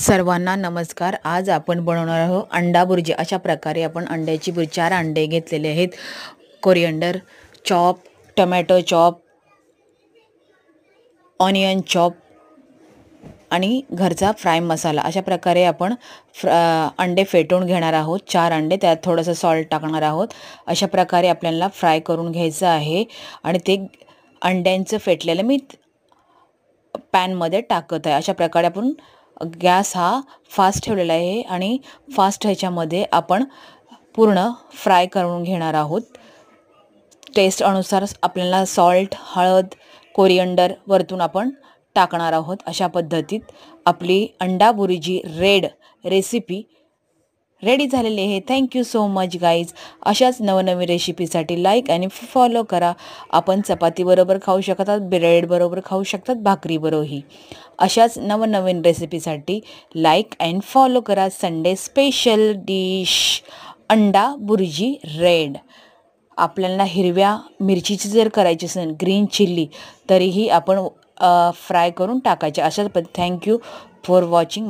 सर्वांना नमस्कार। आज आपण बनवणार आहोत अंडा बुर्जी। अशा प्रकारे आपण अंड्याची बुर्जी 4 अंडे घेतलेले आहेत, coriander chop, tomato chop, onion chop आणि घरचा फ्राय मसाला। अशा प्रकारे आपण अंडे फेटून घेणार आहोत। 4 अंडे, त्यात थोडंसं सॉल्ट टाकणार आहोत। अशा प्रकारे आपल्याला फ्राय करून घ्यायचं आहे आणि ते अंड्यांचं फेटलेलं मी पॅन मध्ये टाकत आहे। अशा प्रकारे आपण गॅस हा फास्ट ठेवलेला आहे आणि फास्ट ह्याच्यामध्ये आपण पूर्ण फ्राय करून घेणार आहोत। टेस्ट अनुसार आपल्याला सॉल्ट, हळद, कोरिअंडर वरतून आपण टाकणार आहोत। अशा पद्धतीत आपली अंडा बुर्जी रेसिपी रेडी झालेली आहे। Thank you so much guys. अशाच नवनवीन रेसिपीसाठी लाईक आणि फॉलो करा। आपण चपाती बरोबर खाऊ शकतात, ब्रेड बरोबर खाऊ शकतात, भाकरी बरोबरही। अशाच नवनवीन रेसिपीसाठी लाईक अँड फॉलो करा। संडे स्पेशल डिश अंडा बुर्जी रेड। आपल्याला हिरव्या मिरचीची जर करायची असेल, ग्रीन चिल्ली, तरीही आपण फ्राय करून टाकायचे। अशाच थँक्यू फॉर वॉचिंग।